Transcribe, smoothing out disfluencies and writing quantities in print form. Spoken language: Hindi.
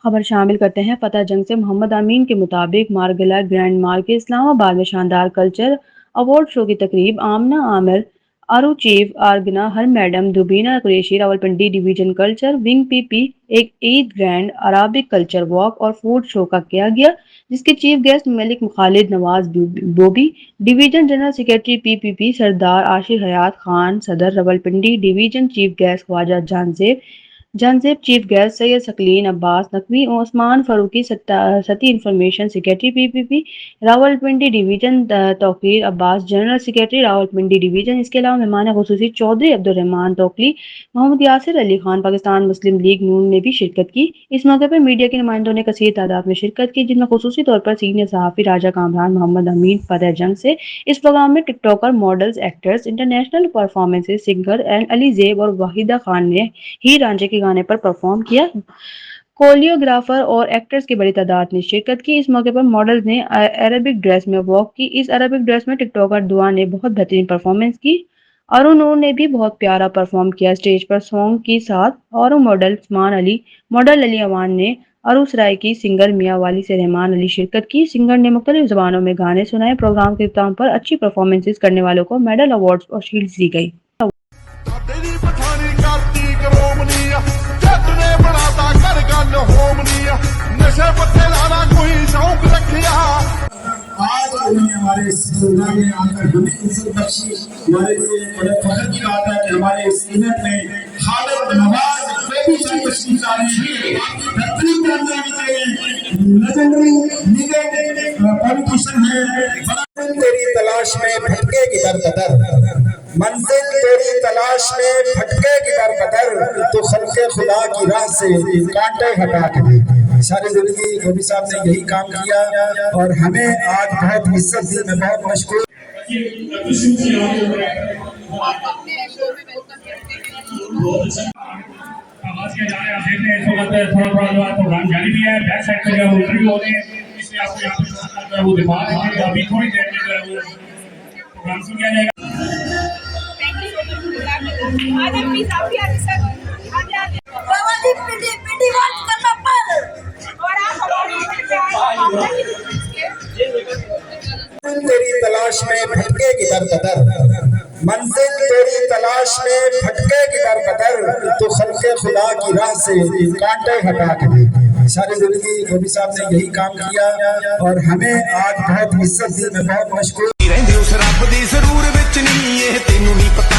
खबर शामिल करते हैं फतह जंग से। मोहम्मद अमीन के मुताबिक मारगला ग्रैंड मार्क के इस्लामाबाद में शानदार कल्चर अवार्ड शो की तकरीब आमना आमिर, अरू चीफ आर्गना हर madam Dubina Qureshi Rawalpindi division culture wing PP एक Eid grand Arabic culture walk और फूड शो का किया गया, जिसके chief guest Malik Khalid Nawaz Bobi, division general secretary PPP Sardar Ashir Hayat Khan, सदर Rawalpindi division chief guest Khawaja Jahanzeb chief guest Syed Saqlain Abbas Naqvi, Usman Farooqi Satti information secretary PPP Rawalpindi division, Tauqeer Abbas general secretary Rawalpindi division. इसके अलावा मेहमान खुसूसी चौधरी अब्दुर्रहमान तोकली, मोहम्मद यासिर अली खान पाकिस्तान मुस्लिम लीग नून ने भी शिरकत की। इस मौके पर मीडिया के नुमाइंदों ने कसीर तादाद में शिरकत की, जिनमें खुसूसी तौर पर सीनियर सहाफ़ी राजा कामरान मोहम्मद अमीन फतह जंग से। इस प्रोग्राम में TikToker, models, actors, international performances singer and Ali जेब और वाहिदा खान ने ही रांझे के गाने पर परफॉर्म किया। कोरियोग्राफर और एक्टर्स की बड़ी तादाद ने शिरकत की। इस मौके पर मॉडल्स ने अरबिक ड्रेस में वॉक की। इस अरबिक ड्रेस में टिकटॉकर दुआ ने बहुत बेहतरीन परफॉर्मेंस की। अरुण नूर ने भी बहुत प्यारा परफॉर्म किया स्टेज पर सॉन्ग के साथ। और मॉडल अली अवान ने अरुसराय की सिंगर मियाँ वाली से रहमान अली शिरकत की। सिंगर ने मुख्तलिफ जबानों में गाने सुनाए। प्रोग्राम के इख्तिताम पर अच्छी परफॉर्मेंसेज करने वालों को मेडल, अवार्ड्स और शील्ड्स दी गई। आज उन्होंने हमारे इस प्रोग्राम में आकर हमें इज्जत बख्शी। हमारे लिए बड़े फख्र की बात है कि हमारे इस इवेंट में खालिद नवाज बेबी साहब तशरीफ ला रहे हैं। लेजेंडरी लीगल पॉलिटिशियन है। तेरी तलाश में भटकेगी दर बदर, मंजिल तेरी तलाश में भटकेगी दर बदर, तो खल्के खुदा की राह से कांटे हटा के दे। सारी जिंदगी गोभी साहब ने यही काम किया और हमें आज बहुत इज्जत दी। मैं बहुत मशहूर आवाज किया जा रहा है। आप देख रहे हैं थोड़ा प्रोग्राम जारी भी है। बैक साइड पे जो इंटरव्यू हो रहे हैं, इसलिए आपको यहाँ पे वो दिखा रहे हैं। अभी थोड़ी देर में जो है वो प्रोग्राम शुरू किया जाएगा। तेरी तलाश में भटकेगी दर बदर, मंजिल तेरी तलाश में भटकेगी दर बदर, तो खल्के खुदा की राह से कांटे हटा के दे। सारी जिंदगी गोभी साहब ने यही काम किया और हमें आज बहुत इज्जत दी। मैं बहुत मशहूर रहिंदी उस रब दी जरूर विच नहीं, तेनू नहीं पता